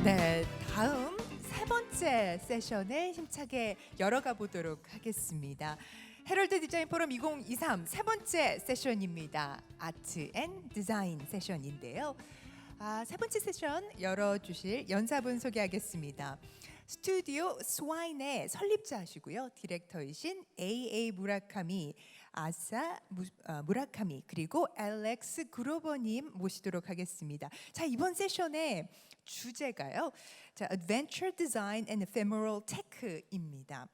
네, 다음 세 번째 세션에 힘차게 열어가 보도록 하겠습니다. 헤럴드 디자인 포럼 2023 세 번째 세션입니다. 아트 앤 디자인 세션인데요. 세 번째 세션 열어주실 연사분 소개하겠습니다. 스튜디오 스와인의 설립자시고요. 디렉터이신 A.A. 무라카미, 아사 무라카미 그리고 알렉스 그로버님 모시도록 하겠습니다. 자, 이번 세션의 주제가요. 자, Adventure Design and Ephemeral Tech입니다.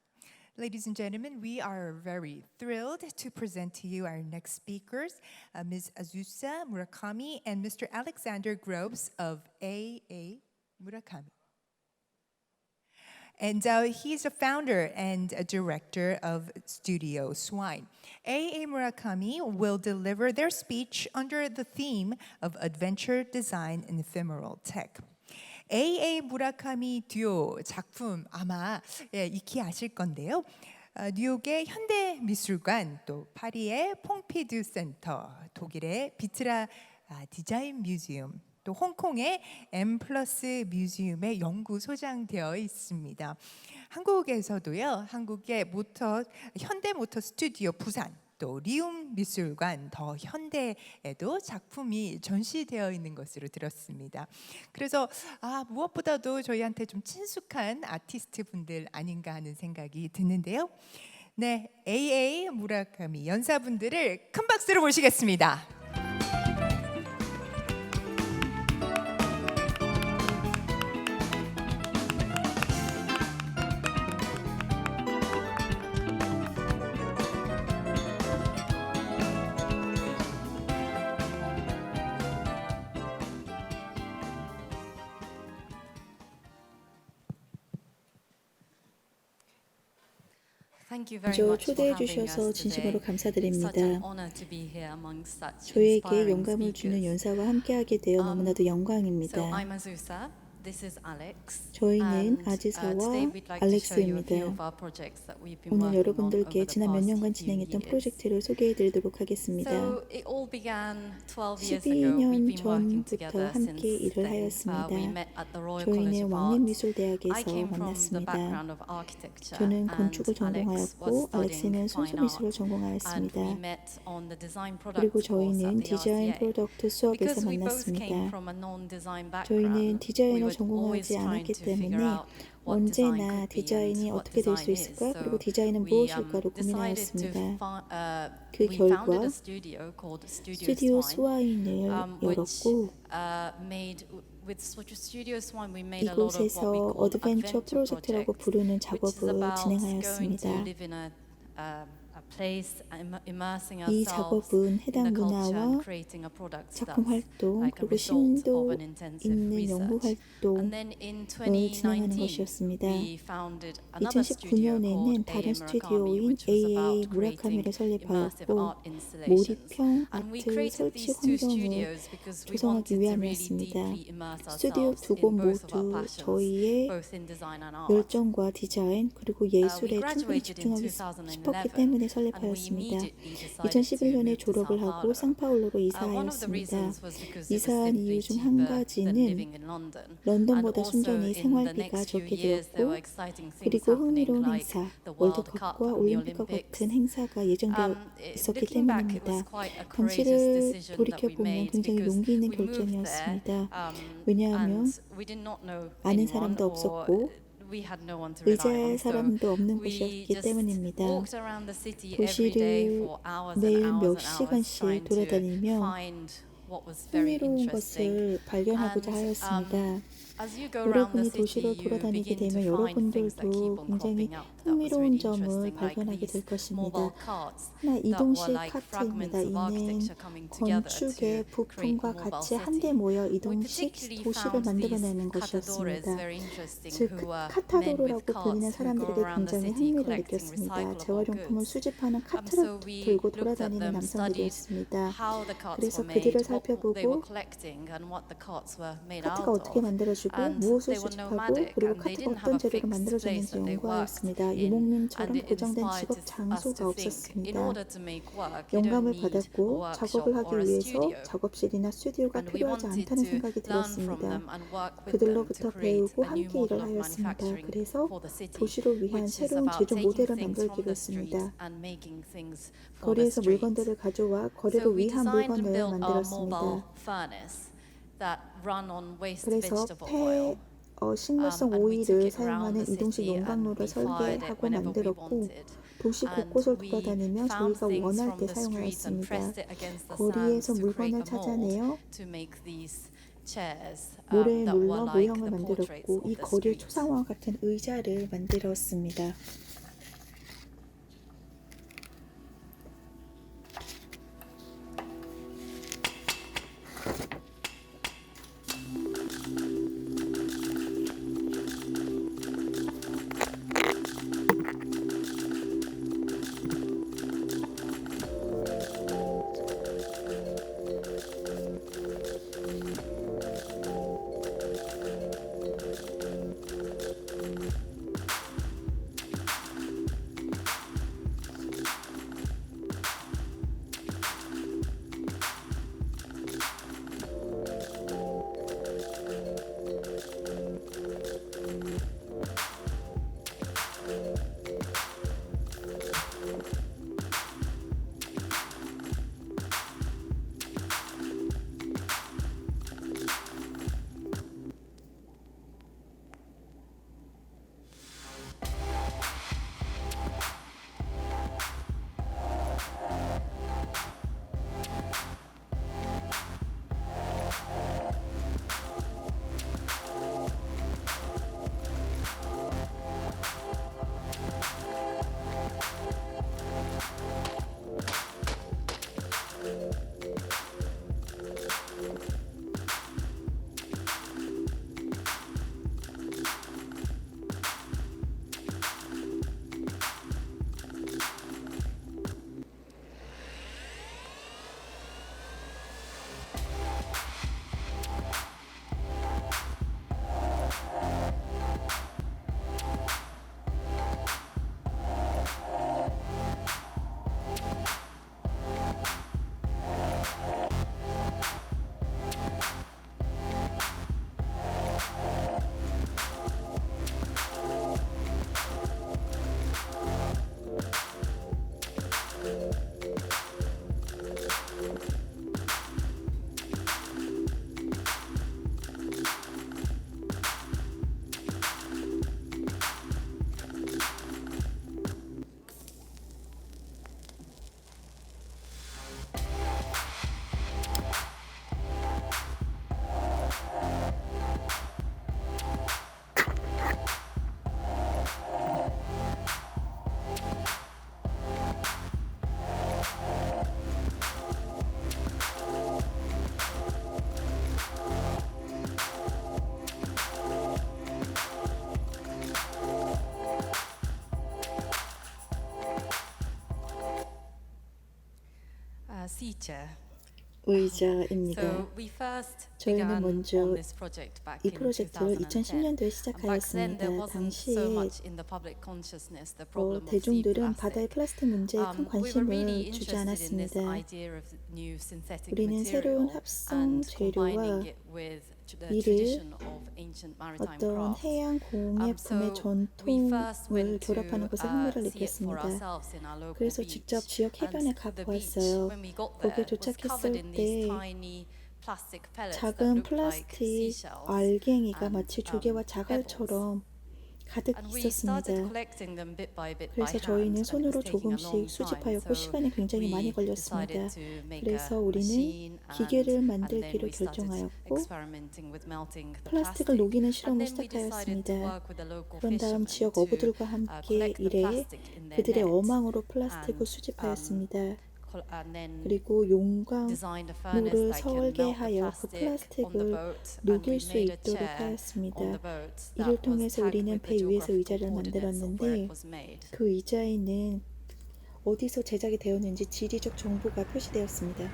Ladies and gentlemen, we are very thrilled to present to you our next speakers, Ms. Azusa Murakami and Mr. Alexander Groves of A.A. Murakami. And he's a founder and a director of Studio Swine. A.A. Murakami will deliver their speech under the theme of Adventure Design and Ephemeral Tech. A.A. 무라카미 듀오 작품 아마 익히 아실 건데요. 뉴욕의 현대미술관, 또 파리의 퐁피두 센터, 독일의 비트라 디자인 뮤지엄, 또 홍콩의 M+ 뮤지엄에 연구 소장되어 있습니다. 한국에서도요. 한국의 현대모터 스튜디오 부산, 또 리움 미술관 더 현대에도 작품이 전시되어 있는 것으로 들었습니다. 그래서 무엇보다도 저희한테 좀 친숙한 아티스트 분들 아닌가 하는 생각이 드는데요. 네, A.A. 무라카미 연사분들을 큰 박수로 모시겠습니다. 먼저 초대해 주셔서 진심으로 감사드립니다. 저에게 영감을 주는 연사와 함께하게 되어 너무나도 영광입니다. 저희는 아즈사와 알렉스입니다. 오늘 여러분들께 지난 몇 년간 진행했던 프로젝트를 소개해드리도록 하겠습니다. 12년 전부터 함께 일을 하였습니다. 저희는 왕립미술대학에서 만났습니다. 저는 건축을 전공하였고 알렉스는 손소미술을 전공하였습니다. 그리고 저희는 디자인 프로덕트 수업에서 만났습니다. 저희는 디자인을 전공하지 않았기 때문에 언제나 디자인이 어떻게 될 수 있을까? 그리고 디자인은 무엇일까로 고민하였습니다. 그 결과 스튜디오 스와인을 열었고 이곳에서 어드벤처 프로젝트라고 부르는 작업을 진행하였습니다. 이 작업은 해당 문화와 작품 활동 그리고 심도 있는 연구 활동을 진행하는 것이었습니다. 2019년에는 다른 스튜디오인 A.A. 무라카미를 설립하였고 몰입형 아트 설치 환경을 조성하기 위함이었습니다. 스튜디오 두 곳 모두 저희의 열정과 디자인 그리고 예술에 충분히 집중하고 싶었기 때문에 설립하였습니다. 2011년에 졸업을 하고 상파울로로 이사하였습니다. 이사한 이유 중 한 가지는 런던보다 순전히 생활비가 적게 되었고 그리고 흥미로운 행사, 월드컵과 올림픽과 같은 행사가 예정되어 있었기 때문입니다. 당시를 돌이켜보면 굉장히 용기 있는 결정이었습니다. 왜냐하면 아는 사람도 없었고 의지할 사람도 없는 곳이었기 때문입니다. 도시를 매일 몇 시간씩 돌아다니며 흥미로운 것을 발견하고자 하였습니다. 여러분이 도시를 돌아다니게 되면 여러분들도 굉장히 흥미로운 점을 발견하게 될 것입니다. 하나 이동식 카트입니다. 이는 건축의 부품과 같이 한데 모여 이동식 도시를 만들어내는 것이었습니다. 즉 카타로르라고 불리는 사람들에게 굉장히 흥미를 느꼈습니다. 재활용품을 수집하는 카트를 들고 돌아다니는 남성들이었습니다. 그래서 그들을 살펴보고 카트가 어떻게 만들어지고 무엇을 수집하고 그리고 카트가 어떤 재료로 만들어졌는지 연구하였습니다. 이몽님처럼 고정된 직업 장소가 없었습니다. 영감을 받았고 작업을 하기 위해서 작업실이나 스튜디오가 필요하지 않다는 생각이 들었습니다. 그들로부터 배우고 함께 일을 하였습니다. 그래서 도시를 위한 새로운 제조 모델을 만들기로 했습니다. 거리에서 물건들을 가져와 거리를 위한 물건을 만들었습니다. 그래서 식물성 오일을 사용하는 이동식 용광로를 설계하고 만들었고 도시 곳곳을 돌아다니며 저희가 원할 때 사용하였습니다. 거리에서 물건을 찾아내어 모래에 물러 모형을 만들었고 이 거리의 초상화와 같은 의자를 만들었습니다. 의자입니다. 저희는 먼저 이 프로젝트를 2010년도에 시작하였습니다. 당시에 대중들은 바다의 플라스틱 문제에 큰 관심을 주지 않았습니다. 우리는 새로운 합성 재료와 이를 어떤 해양 공예품의 전통을 결합하는 것에 흥미를 느꼈습니다. 그래서 직접 지역 해변에 가보았어요. 거기에 도착했을 때 작은 플라스틱 알갱이가 마치 조개와 자갈처럼 가득 있었습니다. 그래서 저희는 손으로 조금씩 수집하였고 시간이 굉장히 많이 걸렸습니다. 그래서 우리는 기계를 만들기로 결정하였고 플라스틱을 녹이는 실험을 시작하였습니다. 그런 다음 지역 어부들과 함께 일해 그들의 어망으로 플라스틱을 수집하였습니다. 그리고 용광로를 설계하여 그 플라스틱을 녹일 수 있도록 하였습니다. 이를 통해서 우리는 배 위에서 의자를 만들었는데 그 의자에는 어디서 제작이 되었는지 지리적 정보가 표시되었습니다.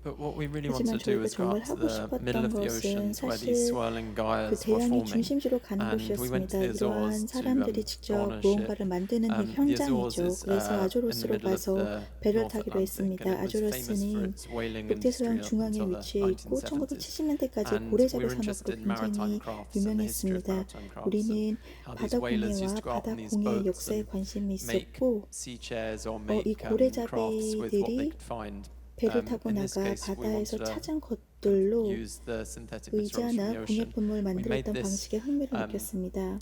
But what we really 하지만 wanted to do 저희가 was go 정말 out to 하고 the middle 싶었던 of the 것은 oceans where these 사실 swirling 그 gyres were 대양의 forming. 중심지로 가는 And we went to 곳이었습니다. the 이러한 Azores to 사람들이 go 직접 on a ship. 무언가를 만드는 그 The Azores 현장이죠. is 그래서 in the 아조로스로 middle of 가서 the 배를 North 타기로 Atlantic, 했습니다. and it was famous for 아조로스는 its whaling 북대서양 industry up 중앙에 until the 위치해 있고 1970s. 1970년대까지 And 고래잡이 we were 산업으로 interested in maritime 굉장히 crafts and the history of 유명했습니다. maritime crafts 우리는 and how these 바다 whalers 공예와 used to go out 바다 on these 공예 boats 역사에 and 관심이 make 있었고 sea chairs or 이 make crafts with what they 고래잡이들이 could find. 배를 타고 In this 나가 case, we 바다에서 wanted to 찾은 것들로 use the synthetic materials from the 의자나 ocean. 공예품을 We made 만들었던 this 방식에 흥미를 느꼈습니다.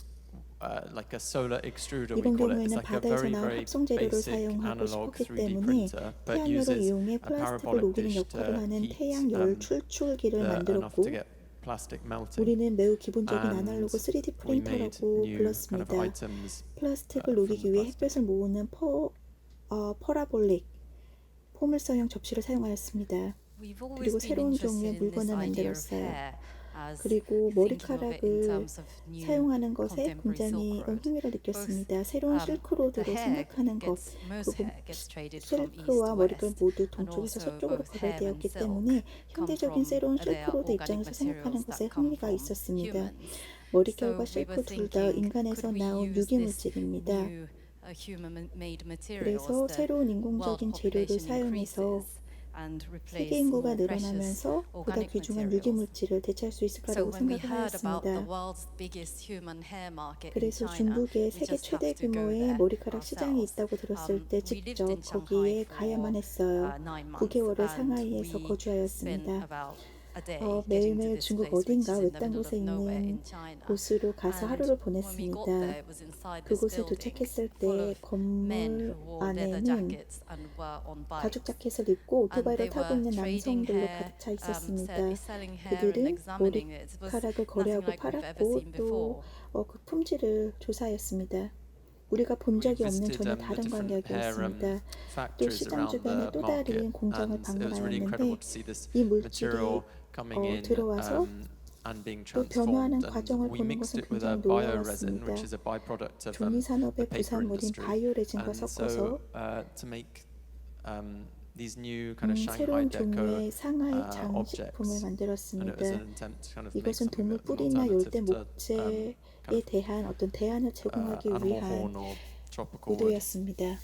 like a solar extruder, we 이번 call it. It's 경우에는 like a 바다에서 very, 나온 very 합성 재료를 basic 사용하고 analog 싶었기 3D 때문에 printer, but 태양열을 uses 이용해 a 플라스틱을 parabolic 녹이는 dish 역할을 to 하는 heat 태양열 출출기를 enough 만들었고 to get plastic melting. 우리는 매우 기본적인 And 아날로그 3D we made 프린터라고 new kind of 불렀습니다. items 플라스틱을 from 녹이기 the 위해 plastic. 햇볕을 모으는 퍼라볼릭 포물선형 접시를 사용하였습니다. 그리고 새로운 종류의 물건을 만들었어요. 그리고 머리카락을 사용하는 것에 굉장히 흥미를 느꼈습니다. 새로운 실크로드로 생각하는 것, 그리고 실크와 머리카락 모두 동쪽에서 서쪽으로 거래되었기 때문에 현대적인 새로운 실크로드 입장에서 생각하는 것에 흥미가 있었습니다. 머리결과 실크 둘 다 인간에서 나온 유기물질입니다. 그래서 새로운 인공적인 재료를 사용해서 세계 인구가 늘어나면서 보다 귀중한 유기물질을 대체할 수 있을 거라고 생각을 하였습니다. 그래서 중국에 세계 최대 규모의 머리카락 시장이 있다고 들었을 때 직접 거기에 가야만 했어요. 9개월을 상하이에서 거주하였습니다. 매일매일 중국 어딘가 외딴 곳에 있는 곳으로 가서 하루를 보냈습니다. 그곳에 도착했을 때 건물 안에는 가죽 자켓을 입고 오토바이를 타고 있는 남성들로 가득 차 있었습니다. 그들은 머리카락을 거래하고 팔았고 또 그 품질을 조사하였습니다. 우리가 본 적이 없는 전혀 다른 광경이었습니다. 또 시장 주변에 또 다른 공장을 방문하였는데 이 물질이 들어와서 또 변화하는 과정을 보는 것은 굉장히 놀라웠습니다. 종이 산업의 부산물인 바이오레진과 섞어서 새로운 종류의 상하이 장식품을 만들었습니다. 이것은 동물 뿌리나 열대 목재에 대한 어떤 대안을 제공하기 위한 의도였습니다.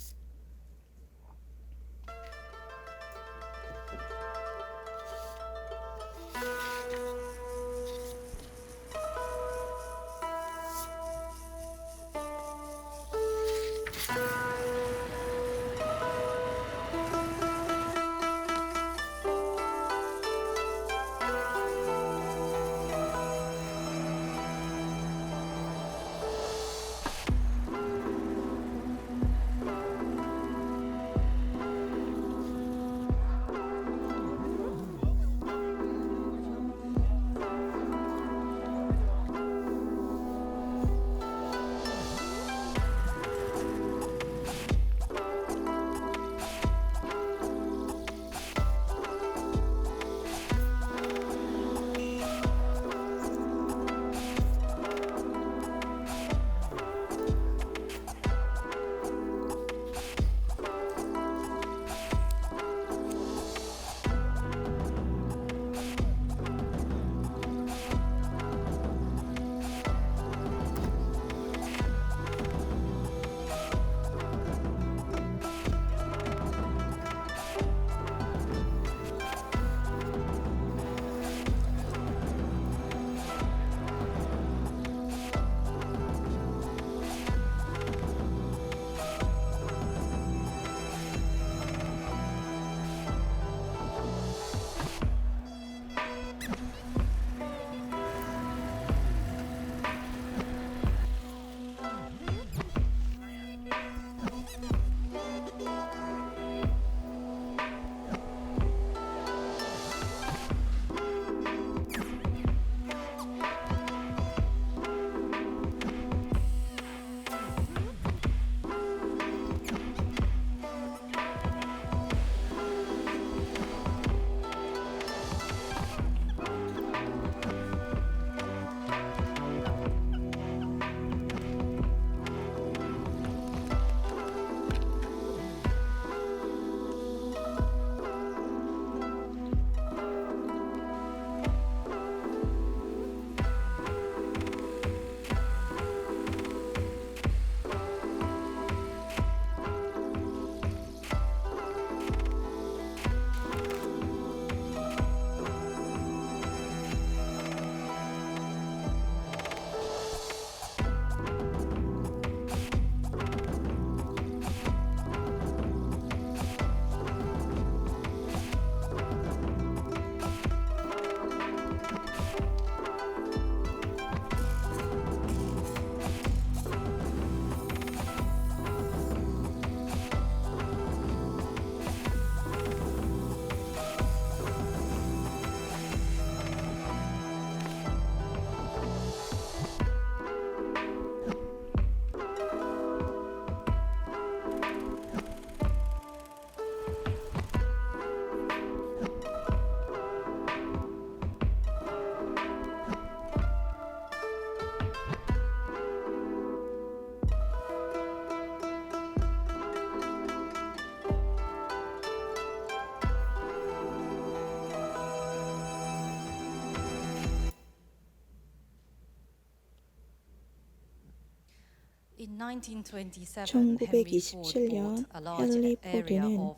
1927년 헨리 포드는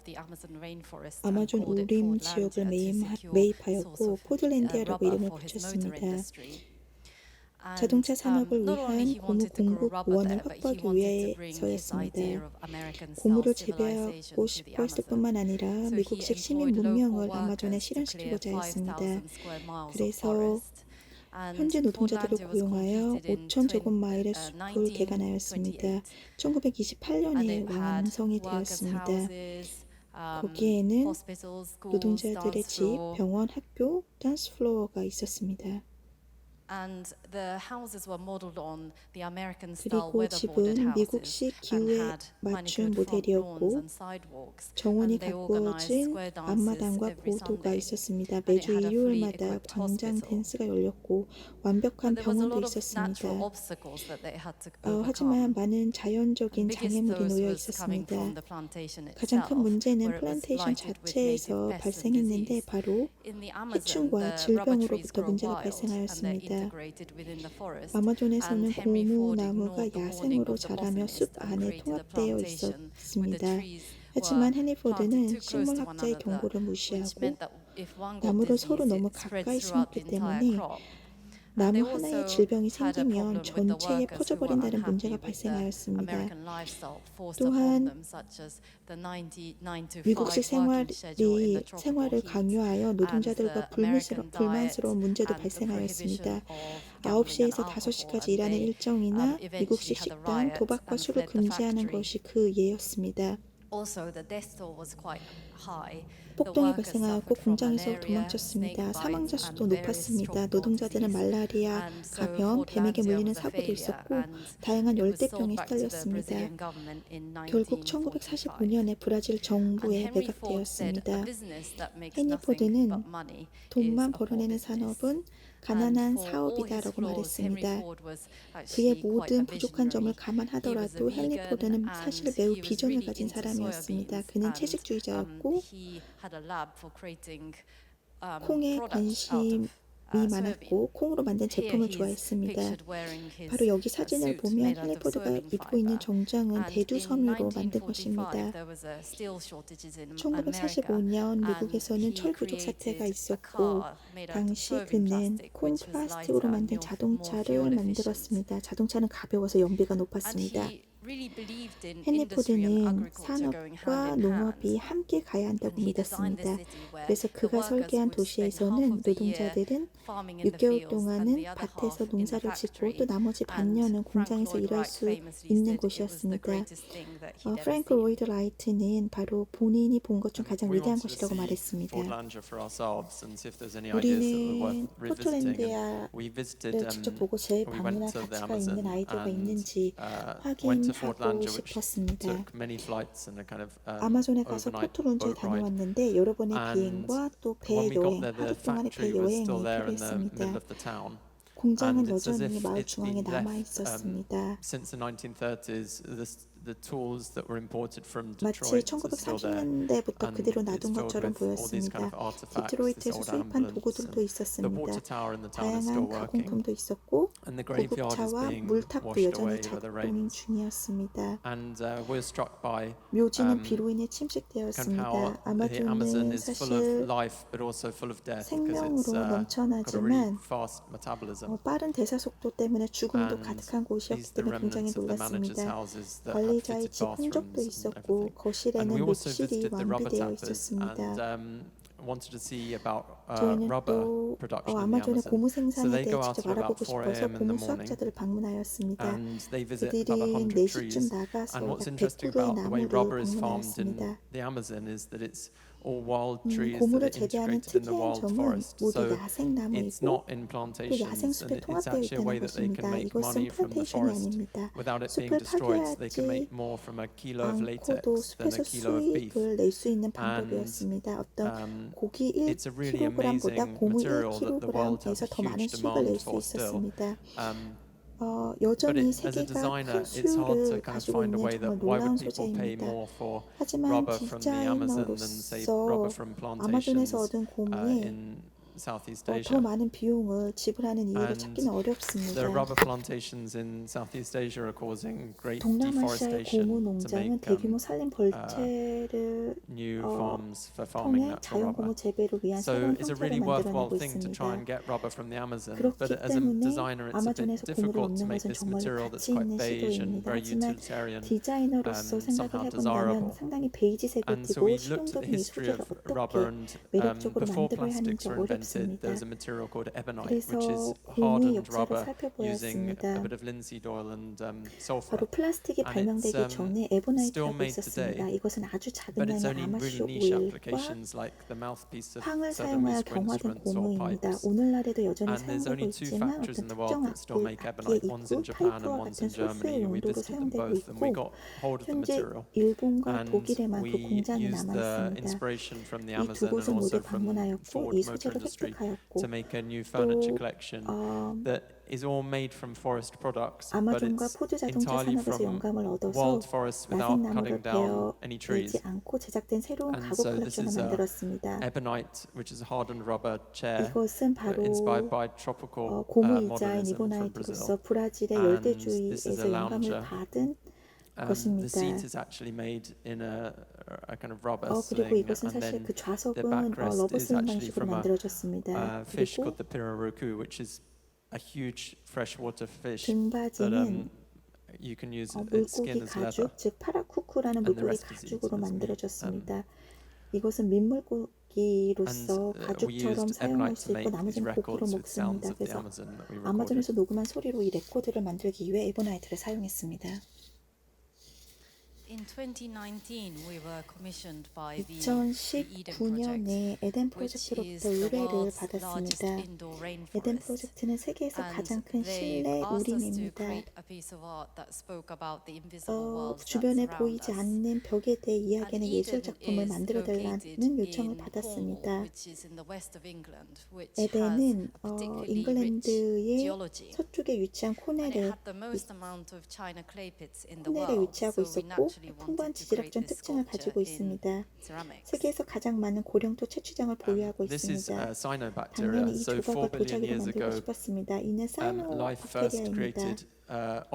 아마존 우림 지역을 매입하였고 포틀랜디아라고 이름을 붙였습니다. 자동차 산업을 위한 고무 공급 원을 확보하기 위해서였습니다. 고무를 재배하고 싶어 했을 뿐만 아니라 미국식 시민 문명을 아마존에 실현시키고자 했습니다. 그래서 현지 노동자들을 고용하여 5,000제곱마일의 숲을 개간하였습니다. 1928년에 완성이 되었습니다. 거기에는 노동자들의 집, 병원, 학교, 댄스 플로어가 있었습니다. 그리고 집은 미국식 기후에 맞춘 모델이었고 정원이 가꾸어진 앞마당과 보도가 있었습니다. 매주 일요일마다 광장 댄스가 열렸고 완벽한 병원도 있었습니다. 하지만 많은 자연적인 장애물이 놓여 있었습니다. 가장 큰 문제는 플란테이션 자체에서 발생했는데 바로 해충과 질병으로부터 문제가 발생하였습니다. 아마존에서는 고무나무가 야생으로 자라며 숲 안에 통합되어 있었습니다. 하지만 헨리 포드는 식물학자의 경고를 무시하고 나무를 서로 너무 가까이 심었기 때문에 나무 하나의 질병이 생기면 전체에 퍼져버린다는 문제가 발생하였습니다. 또한 미국식 생활을 강요하여 노동자들과 불만스러운 문제도 발생하였습니다. 9시에서 5시까지 일하는 일정이나 미국식 식당, 도박과 술을 금지하는 것이 그 예였습니다. 폭동이 발생하였고 공장에서 도망쳤습니다. 사망자 수도 높았습니다. 노동자들은 말라리아, 감염, 뱀에게 물리는 사고도 있었고 다양한 열대병에 시달렸습니다. 결국 1945년에 브라질 정부에 매각되었습니다. 헨리 포드는 돈만 벌어내는 산업은 가난한 사업이다라고 말했습니다. 그의 모든 부족한 점을 감안하더라도 헨리 포드는 사실 매우 비전을 가진 사람이었습니다. 그는 채식주의자였고 콩에 관심이 많았고 콩으로 만든 제품을 좋아했습니다. 바로 여기 사진을 보면 헨리 포드가 입고 있는 정장은 대두섬유로 만든 것입니다. 1945년 미국에서는 철 부족 사태가 있었고 당시 그는 콩 플라스틱으로 만든 자동차를 만들었습니다. 자동차는 가벼워서 연비가 높았습니다. 헨리 포드는 산업과 농업이 함께 가야 한다고 믿었습니다. 그래서 그가 설계한 도시에서는 노동자들은 6개월 동안은 밭에서 농사를 짓고 또 나머지 반년은 공장에서 일할 수 있는 곳이었습니다. 프랭크 로이드 라이트는 바로 본인이 본 것 중 가장 위대한 것이라고 말했습니다. 우리는 포틀랜드를 직접 보고 제 방문할 가치가 있는 아이디어가 있는지 확인하고 싶었습니다. 아마존에 가서 포트론즈에 다녀왔는데 여러 번의 비행과 또 배 여행, 하루 동안의 배 여행이 필요했습니다. 공장은 여전히 마을 중앙에 남아 있었습니다. 마치 1940년대부터 그대로 놔둔 것처럼 보였습니다. 디트로이트에서 수입한 도구들도 있었습니다. 다양한 가공품도 있었고 고급차와 물탑도 여전히 작동 중이었습니다. 묘지는 비로 인해 침식되었습니다. 아마존은 사실 생명으로 넘쳐나지만 빠른 대사 속도 때문에 죽음도 가득한 곳이었기 때문에 굉장히 놀랐습니다. 관리자의 집 흔적도 있었고 거실에는 녹실이 완비되어 있었습니다. 저희는 또 아마존의 고무 생산에 대해 직접 알아보고 싶어서 고무 수학자들을 방문하였습니다. 그들이 4시쯤 나가서 100그루의 나무를 방문하였습니다. 고무를 재배하는 특이한 점은 모두 야생나무이고 또 야생숲에 통합되어 있다는 것입니다. 이것은 플란테이션이 아닙니다. 숲을 파괴하지 않고도 숲에서 수익을 낼 수 있는 방법이었습니다. 어떤 고기 1kg보다 고무 1kg에서 더 많은 수익을 낼 수 있었습니다. 여전히 세계가 큰 수요를 가지고 있는 정말 놀라운 소재입니다. 하지만 디자이너로서 아마존에서 얻은 고무에 Southeast 더 Asia. 많은 비용을 지불하는 이유를 And 찾기는 어렵습니다. the rubber plantations in Southeast Asia are causing great 동남아시아의 고무 deforestation to 농장은 make 대규모 산림 벌채를 new farms for 통해 farming natural 자연 고무 rubber. 재배를 위한 So 새로운 it's a 형태를 really worthwhile 만들어내고 thing to try and 있습니다. get rubber from the Amazon. 그렇기 But as a 때문에 designer, it's a bit 아마존에서 고무를 difficult to 얻는 make 것은 this 정말로 material that's 가치 quite 있는 beige and 시도입니다. very 하지만 utilitarian. 디자이너로서 생각을 somehow 해본다면 desirable. 상당히 베이지색을 And so 띠고 we looked at 실용적인 the 이 history 소재를 of rubber, 어떻게 and 매력적으로 before 만들어야 plastics 하는지 were invented, 어렵습니다. there was a material called ebonite, 그래서 which is 고무의 hardened 역사를 rubber using 살펴보았습니다. a bit of linseed oil and sulfur. 바로 플라스틱이 And 발명되기 it's 전에 still 에보나이트라고 made 있었습니다. today, 이것은 아주 작은 but it's 양의 only really 아마쇼 niche 오일과 applications like the mouthpiece of 황을 certain 사용하여 musical 경화된 instruments or 고무입니다. pipes. 오늘날에도 여전히 And there's 사용되고 only two 있지만 factories 어떤 in the world 특정 that still 악기, make 악기의 ebonite. One's 입구, in Japan and 파이프와 one's 같은 in 소스의 Germany. We 용도로 visited them 사용되고 both and we 있고 got hold of the 현재 material. 일본과 And 독일에만 그 we 공장이 used 남아 the 있습니다. inspiration from the 이 두 Amazon and 곳은 모두 also from 방문하였고 Ford 이 Motor 소재를 Industry 획득하였고 to make a new furniture 또 collection that is all made from forest products, but 아마존과 it's 포드 자동차 entirely 산업에서 from 영감을 얻어서 wild forests without 야생나무를 cutting down any 베어내지 trees. 않고 제작된 새로운 And 가구 so this 컬렉션을 is 만들었습니다. ebonite, which is a hardened rubber chair 이것은 inspired 바로 by tropical 고무 의자인 modernism from 이보나이트로서 Brazil. 브라질의 And 열대주의에서 this is a 영감을 lounger. 받은 The 것입니다. seat is actually made in a kind of rubber 그리고 sling, 이것은 and 사실 then 그 the 좌석은 backrest 러버 is 슬링 actually 방식으로 from a 만들어졌습니다. fish 그리고 called the pirarucu, which is a huge freshwater fish that 등받이는 you can use its skin 물고기 as leather. 가죽, 즉 파라쿠쿠라는 And the 물고기 rest is eaten 가죽으로 as meat. 만들어졌습니다. 이것은 민물고기로서 And we 가죽처럼 used 사용할 ebonite 수 to 있고 make these 나머지는 고기로 records with sounds 먹습니다. of the 그래서 Amazon that we recorded. 아마존에서 녹음한 소리로 이 레코드를 만들기 위해 에보나이트를 사용했습니다. In 2019, we were commissioned by the Eden Project, 2019년에 에덴 which 프로젝트로부터 is the 의뢰를 world's largest 받았습니다. indoor 에덴 rainforest. 프로젝트는 세계에서 And 가장 큰 they've 실내 asked us to 우림입니다. create a piece of art that spoke about the invisible worlds that 주변에 surround 보이지 us. 않는 벽에 대해 And 이야기하는 예술 Eden 작품을 is 만들어달라는 located 요청을 in 받았습니다. Cornwall, which is in the west of England, which has 에덴은 a particularly rich 잉글랜드의 geology. 서쪽에 위치한 And it 코넬에 had the most amount of china clay pits in the 코넬에 world, 위치하고 so we 있었고 naturally 풍부한 wanted to create 지질학적 this 특징을 sculpture 가지고 in 있습니다. ceramics. 세계에서 가장 많은 고령토 채취장을 보유하고 This is 있습니다. cyanobacteria. 당연히 이 So 4 조각을 billion 도자기로 years 만들고 ago, 싶었습니다. 이는 life first 사이노박테리아입니다. created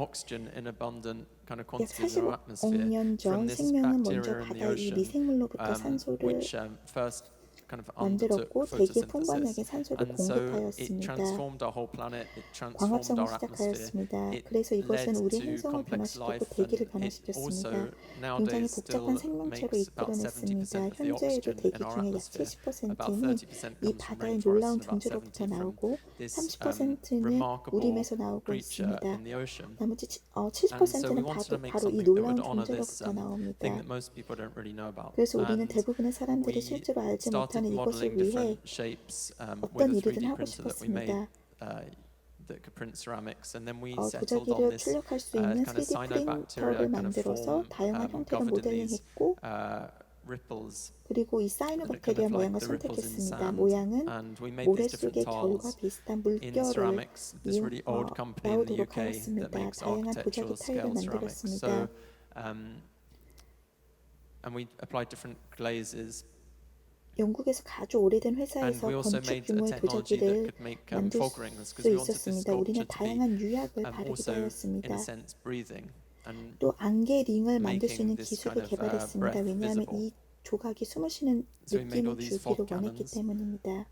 oxygen in abundant kind of 약 quantities in our 45억 atmosphere 년 전 from this 생명은 먼저 bacteria in the 바다의 이 ocean, 미생물로부터 산소를 which first kind of undertook 만들었고 대기에 풍부한 photosynthesis. 양의 산소를 And so it 공급하였습니다. transformed our whole planet. It transformed 광합성을 our atmosphere. 시작하였습니다. It 그래서 이것은 led 우리 to 행성을 complex 변화시켰고 life, 대기를 and it 변화시켰습니다. also 굉장히 nowadays 복잡한 still 생명체로 makes about 이끌어냈습니다. 70% of the 현재에도 oxygen 대기 in our 중에 약 atmosphere. About 70%는 30% 이 comes from 바다의 rainforest 놀라운 and about 존재로부터 70% from 나오고 this 30%는 remarkable 우림에서 나오고 creature 있습니다. in the ocean. 나머지 And so we 70%는 wanted to make 바로 이 something that 놀라운 would honor this 존재로부터 나옵니다. thing that most people don't really know about. 그래서 우리는 And 대부분의 사람들이 we 실제로 알지 started 못하는 이것을 modeling 위해 different shapes with 어떤 a 일이든 3D 하고 printer that we made 싶었습니다. that could print ceramics, and then we settled on 도자기를 this 출력할 수 있는 kind of 3D 프린터를 cyanobacteria kind of 만들어서 form 다양한 형태로 covered in these 모델링했고 ripples, 그리고 이 kind 사이노박테리아 of like 모양을 the ripples in 선택했습니다. sand. 모양은 And we made 모래 these different 속의 결과 tiles 비슷한 in 물결을 ceramics. This really old company in the 나오도록 UK that 하였습니다. makes 다양한 도자기 architectural 타일을 scale ceramics. 만들었습니다. So, and we applied different glazes. 영국에서 아주 오래된 And 회사에서 we also 건축 made a 규모의 technology that 도자기를 could make 만들 fog rings 수 because we wanted this 있었습니다. 우리는 sculpture to be 다양한 유약을 바르기도 also, in 하였습니다. a sense, breathing. And 또 안개 링을 만들 수 있는 making this 기술을 kind of, 개발했습니다. breath 왜냐하면 visible. 이 조각이 숨을 쉬는 So we made all 느낌을 these 주기를 fog 원했기 cannons. 때문입니다.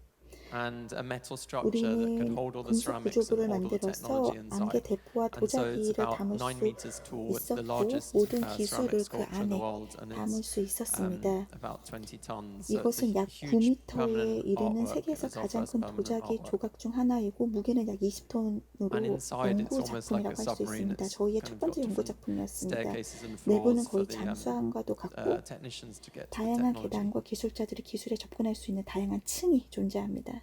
and a metal structure that could 우리는 hold all the 금속 ceramics 구조부를 and hold all the 만들어서 technology 안개 inside. 대포와 And so it's 도자기를 about 담을 9 수 meters tall. It's the 있었고 largest 모든 기술을 ceramic 그 sculpture in 안에 the world, and 담을 it's 수 있었습니다. about 20 tons. So it's a 이것은 약 huge 9m에 permanent 이르는 artwork. It 세계에서 was our 가장 first 큰 permanent 도자기 artwork. 조각 중 하나이고 무게는 약 20톤으로 And inside it's 연구 almost like 작품이라고 a 할 수 submarine. 있습니다. It's 저희의 첫 kind of 번째 got 연구 different 작품이었습니다. staircases and 내부는 floors for 거의 the 잠수함과도 같고 technicians to get to the 다양한 technology. 계단과 기술자들이 기술에 접근할 수 있는 다양한 층이 존재합니다.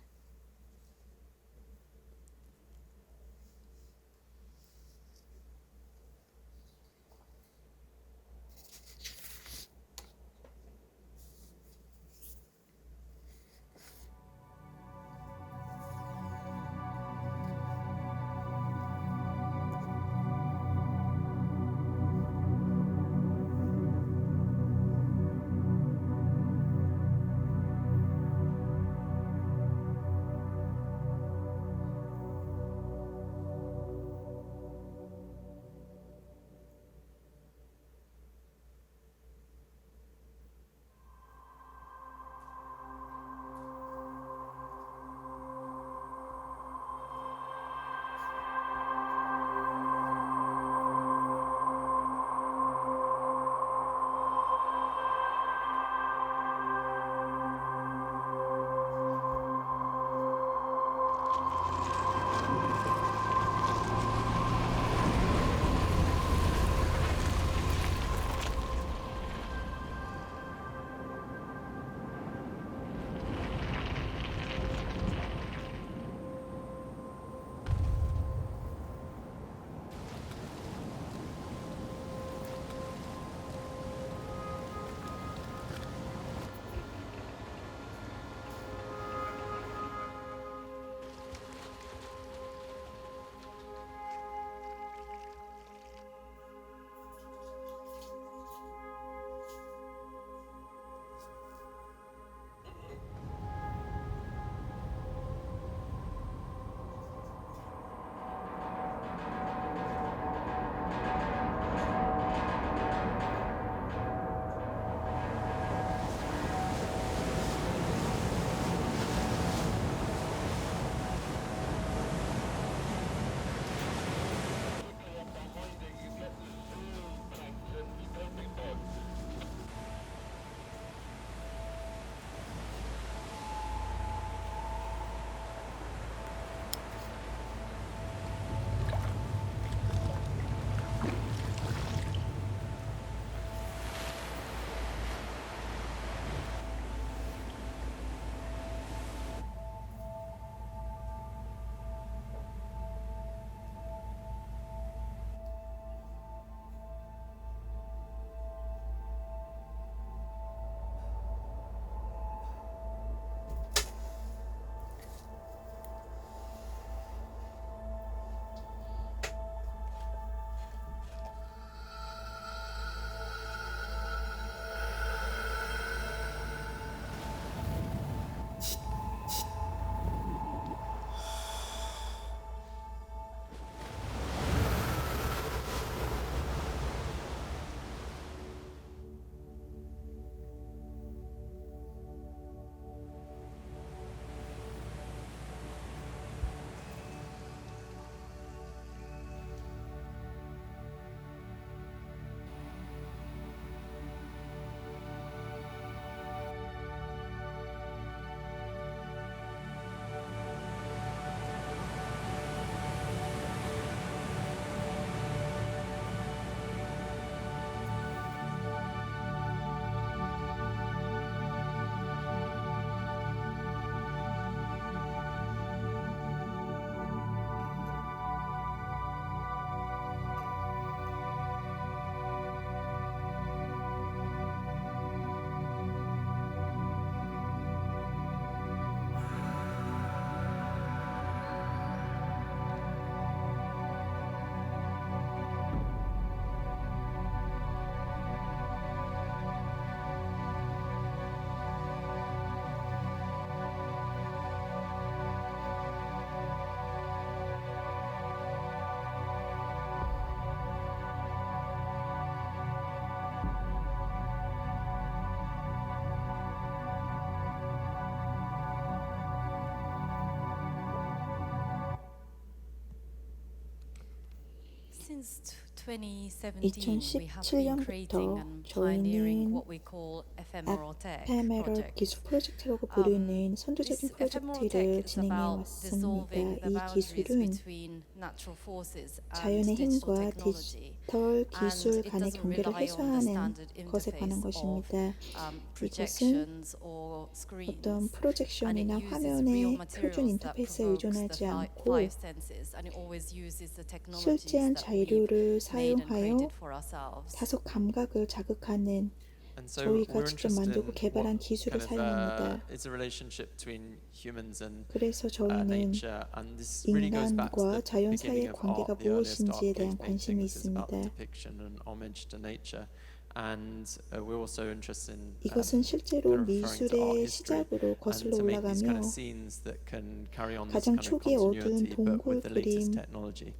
Since 2017, we have been creating 2017년부터 and pioneering 저희는 what we call ephemeral tech 에페메럴 project. 기술 프로젝트라고 부르는 선도적인 This ephemeral 프로젝트를 tech is 진행해 about 왔습니다. dissolving the 이 boundaries 기술은 between natural forces and 자연의 digital 힘과 technology. 디지털 기술 And it 간의 doesn't 경계를 rely on the 해소하는 standard 것에 관한 interface of 것입니다. 이것은 projections or screens. 어떤 And it 프로젝션이나 uses real 화면의 표준 materials that 인터페이스에 provokes 의존하지 the 않고 five senses, and it always uses the technologies 실제한 that we've 자료를 made and 사용하여 created for ourselves. 다소 감각을 자극하는 And so 저희가 we're 직접 interested 만들고 in 개발한 what 기술을 kind of 사용합니다. is the relationship between humans and 그래서 저희는 nature, and this really goes back to 인간과 the 자연 beginning 사이의 of 관계가 art. The earliest 무엇인지에 art 대한 cave 관심이 paintings is about 있습니다. depiction and homage to nature, and we're also interested in 이것은 실제로 kind of referring to art 미술의 history, 시작으로 and 거슬러 to make these kind 올라가며 of scenes that can carry on this 가장 kind of 초기의 어두운 continuity, but 동굴 with the latest 그림은 technology.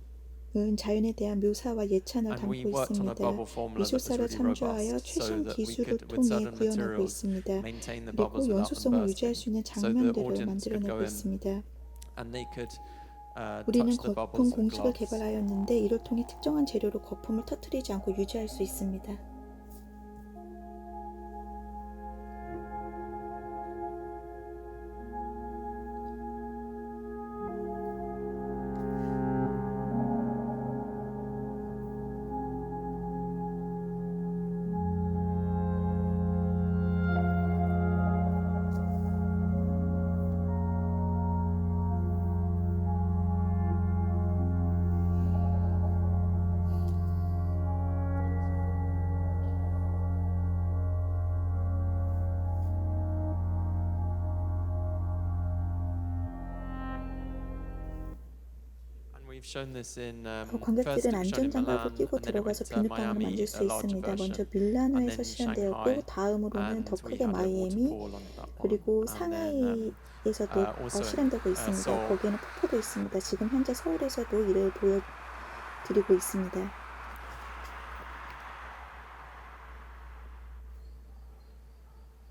자연에 대한 묘사와 예찬을 And we 담고 worked on a 있습니다. bubble formula that was 미술사를 really 참조하여 robust, so 최신 that we 기술을 could, with 통해 certain 구현하고 materials, 있습니다. maintain the 그리고 bubbles without them 연소성을 유지할 수 bursting, 있는 so the 장면들을 audience could 만들어내고 go in 있습니다. and they could 우리는 touch the 거품 bubbles with 공식을 gloves. 개발하였는데 이를 통해 특정한 재료로 거품을 터뜨리지 않고 유지할 수 있습니다. And we've shown this in first 관객들은 we've shown in 안전장갑을 Milan, 끼고 and then it went 들어가서 to 비눗방울을 Miami, 만들 a 수 larger 있습니다. 먼저 version, and 밀라노에서 then 실현되었고 Shanghai, 다음으로는 and 더 we 크게 had a 마이애미 waterfall on that one. 그리고 And then 상하이에서도 also 실현되고 있습니다. Seoul. 거기에는 폭포도 있습니다. 지금 현재 서울에서도 이를 보여드리고 있습니다.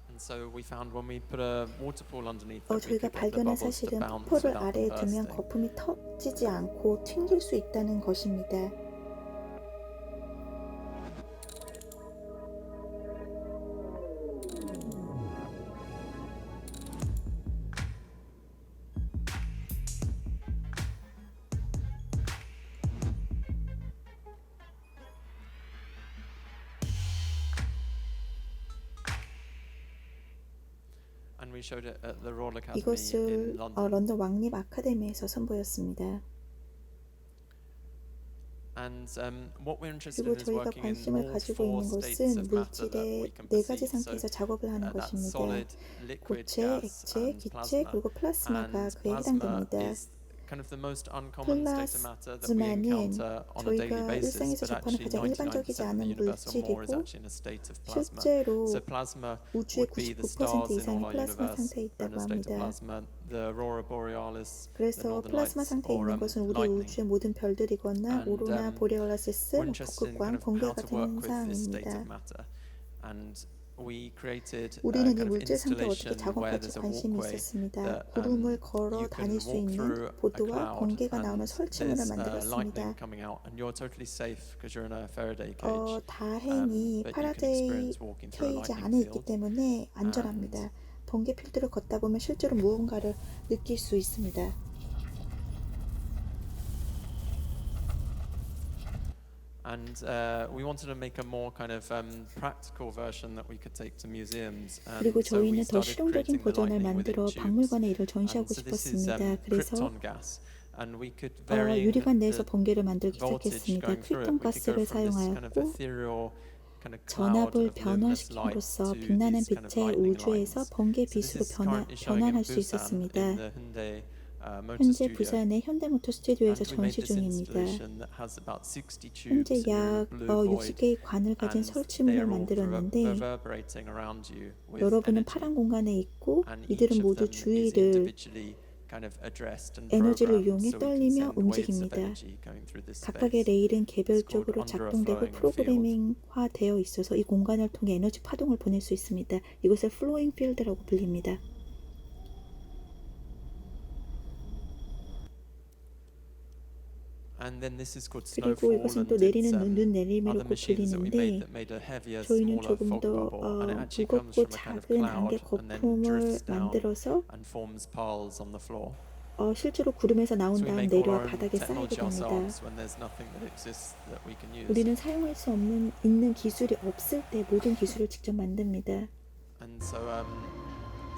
And so we found when we put a waterfall underneath it, we 저희가 could get the 발견한 bubbles to 사실은 bounce 폭포를 without 아래에 them 두면 bursting. 거품이 터지지 않고 튕길 수 있다는 것입니다. And we showed it at the Royal Academy 이것을 in London. 런던 왕립 아카데미에서 선보였습니다. And what we're interested 그리고 in is 저희가 working in 관심을 all 가지고 four 있는 states 것은 of matter that we 물질의 can 네 가지 perceive. So 상태에서 작업을 하는 that's 것입니다. solid, liquid, 고체, gas, 액체, and 기체, plasma. 그리고 플라스마가 And 그에 plasma 해당됩니다. is kind of the most uncommon state of matter that we 플라스마는 encounter on a daily 저희가 basis, 일상에서 but 접하는 actually 가장 일반적이지 99% of 않은 the universal more is 물질이고 actually in a state of plasma. 실제로 So plasma 우주의 would be the stars 99% in 이상이 all our 플라스마 universe 상태에 are in 있다고 a state of 합니다. plasma. The aurora borealis, the 그래서 northern 플라스마 lights, 상태에 or 있는 것은 우리 lightning. 우주의 모든 별들이거나 And, 오로라 보레올리스, We're interested in 북극광, kind of 번개 how to 같은 work with this state of 현상입니다. matter, and we created a 우리는 이 kind of 물질 상태를 어떻게 installation where 작업할지 there's a 관심이 walkway 있었습니다. that 구름을 걸어 you can 다닐 수 walk 있는 through a 보드와 cloud, 번개가 나오는 and 설치물을 there's 만들었습니다. lightning coming out, and you're totally safe because you're in a Faraday cage. 다행히 But you can 파라데이 experience walking through a 케이지 lightning 안에 있기 field. 때문에 안전합니다. 번개 필드를 걷다 보면 실제로 무언가를 느낄 수 있습니다. And we wanted to make a more kind of practical version that we could take to museums. 그리고 And so we 저희는 더 started 실용적인 creating the 버전을 lightning within 만들어 tubes. 박물관에 이를 And 전시하고 so this is 싶었습니다. 그래서 krypton gas, and we could vary 유리관 내에서 the 번개를 만들기 voltage 시작했습니다. going through 크립톤 it. We could go 가스를 from this kind of 사용하였고 ethereal kind of cloud 전압을 of luminous light 변화시킴으로써 to 빛나는 these kind of 빛의 lightning 우주에서 lines. 번개 So this 빛으로 is currently showing in 변환할 수 Busan 있었습니다. in the Hyundai Motor 현재 Studio. 부산의 현대모터 스튜디오에서 And we made 전시 this 중입니다. installation that has about 60 현재 tubes in 약 a blue void, 60개의 관을 가진 and they 설치물을 are all 만들었는데 reverberating around you with 여러분은 energy. 파란 공간에 있고 And each 이들은 of 모두 them is 주위를 individually kind of addressed and 에너지를 programmed 이용해 so we can 떨리며 send waves of 움직입니다. energy going through this 각각의 space. 레일은 called 개별적으로 Under a 작동되고 Flowing 프로그래밍화되어 있어서 이 공간을 통해 에너지 파동을 보낼 수 있습니다. 이것을 플로잉 필드라고 불립니다. And then this is called 그리고 snowfall, 이것은 또 and 내리는 it's 눈 내림이라고 other machines that we made 불리는데 that made a heavier, 저희는 smaller 조금 fog 더 bubble, and it actually comes 무겁고 from a kind of 작은 안개 cloud and then 거품을 drifts down 만들어서 and forms pearls on the floor. 실제로 구름에서 나온 So we 다음 make all 내려와 our own 바닥에 쌓이게 technology 됩니다. ourselves when there's nothing that exists that we can use. 우리는 사용할 수 있는 기술이 없을 때 모든 기술을 직접 만듭니다. And so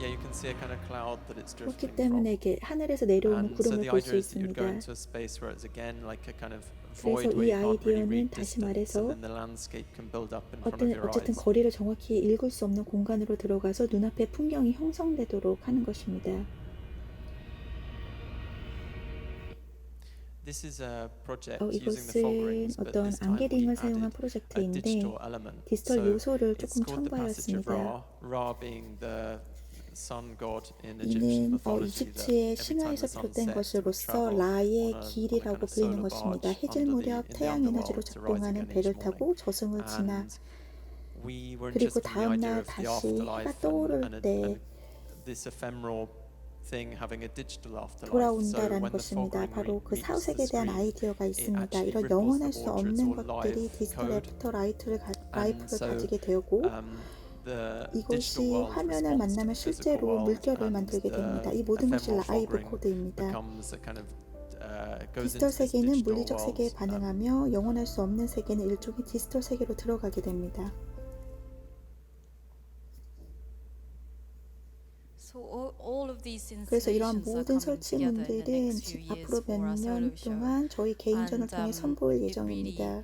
yeah, you can see a kind of cloud that it's 그렇기 drifting 때문에 from. 이게 하늘에서 내려오는 And so 구름을 the 볼 수 idea is that you'd go 있습니다. into a space where it's again like a kind of 그래서 void where 이 you can't really 아이디어는 read 다시 distance, 말해서 and then the landscape can build up in front of your 어쨌든 eyes. 거리를 정확히 읽을 수 없는 공간으로 들어가서 눈앞에 풍경이 형성되도록 하는 것입니다. This is a project using the 이것은 fog rings, but 어떤 this time we 안개링을 사용한 added a 프로젝트인데 digital element. 디지털 So 요소를 it's 조금 called the passage of 첨가하였습니다. Ra being the sun god in Egyptian 이는 mythology. that 이집트의 every time the 신화에서 sun 비롯된 sets, it would 것으로서 travel 라의 on a kind 길이라고 of 불리는 solar 것입니다. barge 해질 in 무렵 the 태양 에너지로 underworld to rise 작동하는 again 배를 each 타고 morning. 저승을 지나 And we were 그리고 interested in the 다음 idea 날 of the 다시 afterlife 해가 떠오를 때 and this ephemeral thing having a digital afterlife. So 돌아온다라는 when the fog 것입니다. ring 바로 그 reaches the 사후세계에 대한 screen, 아이디어가 it 있습니다. actually 이런 ripples 영원할 the 수 water. It's 없는 all 것들이 live 디지털 code. 애프터 라이프를 And so 가지게 되고 the 이것이 digital world 화면을 responds to 만나면 the physical 실제로 world, 물결을 and 만들게 됩니다. 이 the 모든 것이 ephemeral fog 라이브 ring 코드입니다. becomes a kind of goes 디지털 into this 세계는 digital 물리적 세계에 world. 반응하며 영원할 수 없는 세계는 일종의 디지털 세계로 들어가게 됩니다. 그래서 이러한 모든 설치물들은 앞으로 몇 년 동안 저희 개인전을 통해 선보일 예정입니다.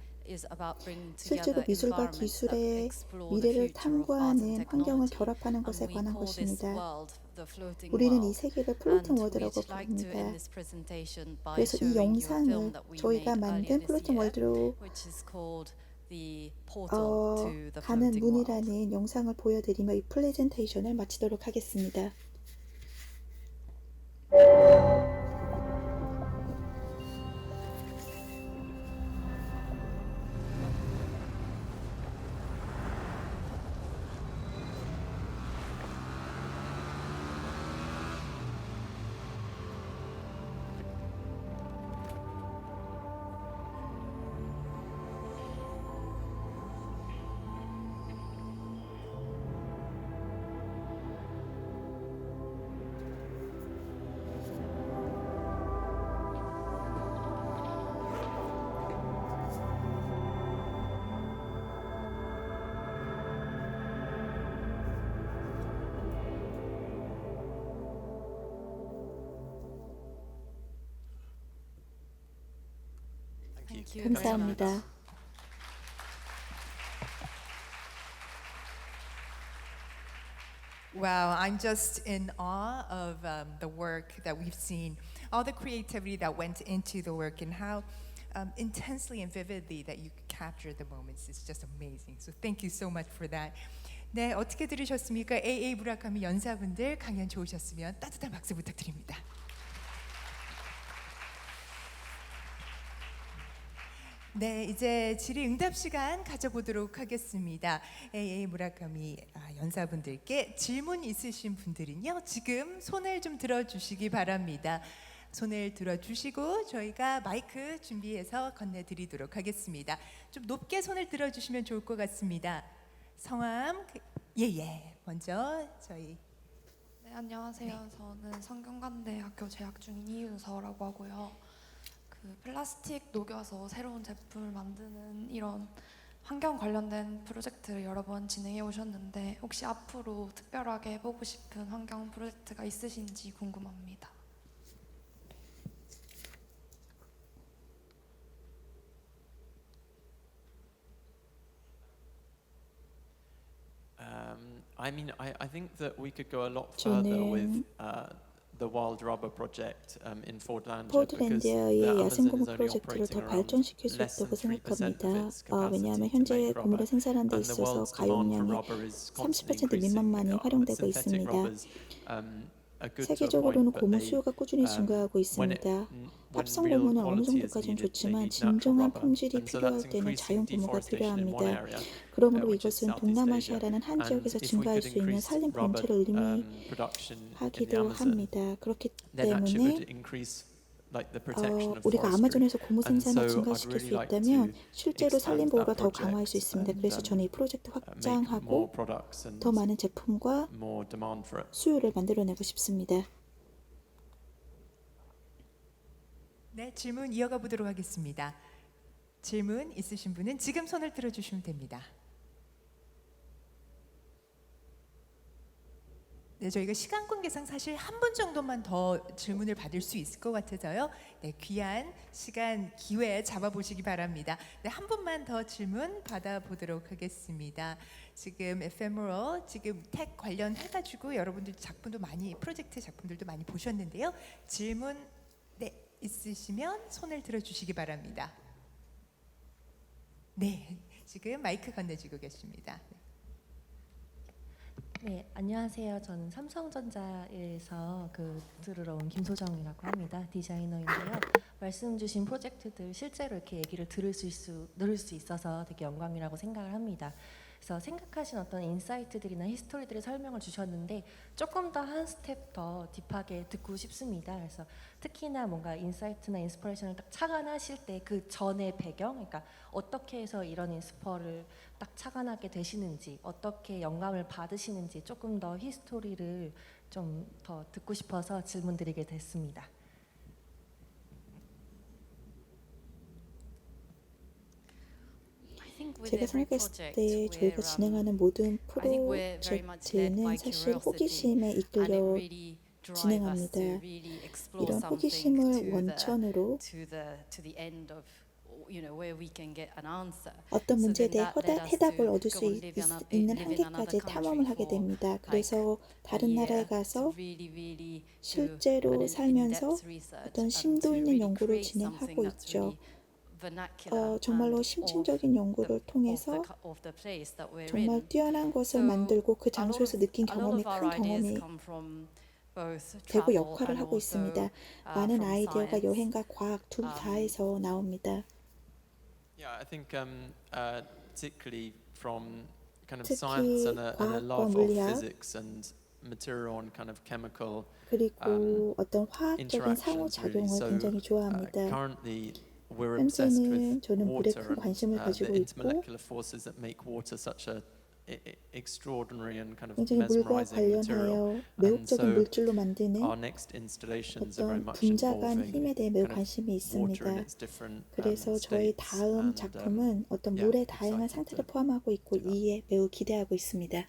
실제로 미술과 기술의 미래를 탐구하는 환경을 결합하는 것에 관한 것입니다. 우리는 이 세계를 플로팅 월드라고 부릅니다. 그래서 이 영상을 저희가 만든 플로팅 월드로 가는 문이라는 영상을 보여드리며 이 프레젠테이션을 마치도록 하겠습니다. 감사합니다. Wow, I'm just in awe of the work that we've seen, all the creativity that went into the work, and how intensely and vividly that you captured the moments. It's just amazing. So thank you so much for that. 네, 어떻게 들으셨습니까? AA 무라카미 연사분들 강연 좋으셨으면 따뜻한 박수 부탁드립니다. 네, 이제 질의응답 시간 가져보도록 하겠습니다. AA 무라카미 연사분들께 질문 있으신 분들은요, 지금 손을 좀 들어주시기 바랍니다. 손을 들어주시고 저희가 마이크 준비해서 건네드리도록 하겠습니다. 좀 높게 손을 들어주시면 좋을 것 같습니다. 성함, 먼저 저희. 네, 안녕하세요. 저는 성균관대학교 재학 중인 이윤서라고 하고요. 그 플라스틱 녹여서 새로운 제품을 만드는 이런 환경 관련된 프로젝트를 여러 번 진행해 오셨는데 혹시 앞으로 특별하게 해보고 싶은 환경 프로젝트가 있으신지 궁금합니다. I think that we could go a lot further with the Wild Rubber project in Fordlandia because the 포드랜드의 Amazon 야생고무 is only 프로젝트를 operating 더 around 발전시킬 수 less 있다고 than 3% of 생각합니다. its capacity 왜냐하면 to 현재 make 고무를 rubber. 생산하는 데 And the 있어서 world's demand for 가용량이 rubber is constantly 30% 미만만이 increasing. 활용되고 Synthetic 있습니다. rubber's a good to a 세계적으로는 point, but 고무 they 수요가 꾸준히 증가하고 있습니다. 합성 고무는 어느 정도까지는 좋지만 진정한 품질이 필요할 때는 자연 고무가 필요합니다. 그러므로 이것은 동남아시아라는 한 지역에서 증가할 수 있는 산림 번체를 의미하기도 합니다. 그렇기 때문에 like the protection of 우리가 forestry. 아마존에서 고무 And so 생산을 I'd 증가시킬 수 really like 있다면 to 실제로 산림 expand 보호가 that 더 강화할 수 project 있습니다. and, 그래서 저는 이 프로젝트 make more 확장하고 products and 더 많은 제품과 more demand for it. 수요를 만들어내고 싶습니다. 네, 질문 이어가 보도록 하겠습니다. 질문 있으신 분은 지금 손을 들어주시면 됩니다. 네, 저희가 시간 관계상 사실 한 분 정도만 더 질문을 받을 수 있을 것 같아서요. 네, 귀한 시간 기회 잡아보시기 바랍니다. 네, 한 분만 더 질문 받아보도록 하겠습니다. 지금 에페메럴, 지금 텍 관련해가지고 여러분들 작품도 많이 프로젝트 작품들도 많이 보셨는데요. 질문 네 있으시면 손을 들어주시기 바랍니다. 네, 지금 마이크 건네주고 계십니다. 네, 안녕하세요. 저는 삼성전자에서 들으러 온 김소정이라고 합니다. 디자이너인데요. 말씀 주신 프로젝트들 실제로 이렇게 얘기를 들을 수 있어서 되게 영광이라고 생각을 합니다. 그래서 생각하신 어떤 인사이트들이나 히스토리들의 설명을 주셨는데 조금 더 한 스텝 더 딥하게 듣고 싶습니다. 그래서 특히나 뭔가 인사이트나 인스퍼레이션을 딱 착안하실 때 그 전의 배경, 그러니까 어떻게 해서 이런 인스퍼를 딱 착안하게 되시는지, 어떻게 영감을 받으시는지 조금 더 히스토리를 좀 더 듣고 싶어서 질문드리게 됐습니다. 제가 생각했을 때 저희가 진행하는 모든 프로젝트는 사실 호기심에 이끌려 진행합니다. 이런 호기심을 원천으로 어떤 문제에 대해 해답을 얻을 수 있는 한계까지 탐험을 하게 됩니다. 그래서 다른 나라에 가서 실제로 살면서 어떤 심도 있는 연구를 진행하고 있죠. 정말로 심층적인 연구를 통해서 정말 뛰어난 것을 만들고 그 장소에서 느낀 경험이 큰 경험이 되고 역할을 하고 있습니다. 많은 아이디어가 여행과 과학 둘 다에서 나옵니다. Yeah, I think particularly from kind of 특히 science and a 과학과 love of 물리학 physics and material and kind of chemical 그리고 어떤 화학적인 interactions really. 상호작용을 So 굉장히 좋아합니다. currently we're obsessed 현재는 with 저는 물에 water 큰 관심을 and 가지고 the 있고 intermolecular forces that make water such a extraordinary and kind of 굉장히 물과 mesmerizing material. 관련하여 매혹적인 so 물질로 만드는 Our next installations are very 어떤 much 분자간 involving 힘에 대해 매우 kind of 관심이 water in 있습니다. its different 그래서 저희 states 다음 and, 작품은 어떤 yeah, 물의 다양한 excited 상태를 to 포함하고 있고 이에 매우 기대하고 있습니다.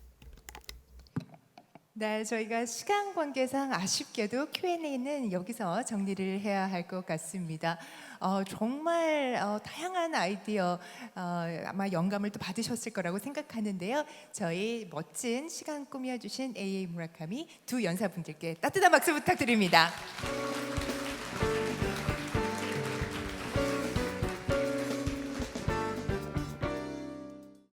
네, 저희가 시간 관계상 아쉽게도 Q&A는 여기서 정리를 해야 할 것 같습니다. 정말 다양한 아이디어 아마 영감을 또 받으셨을 거라고 생각하는데요. 저희 멋진 시간 꾸며주신 AA 무라카미 두 연사분들께 따뜻한 박수 부탁드립니다.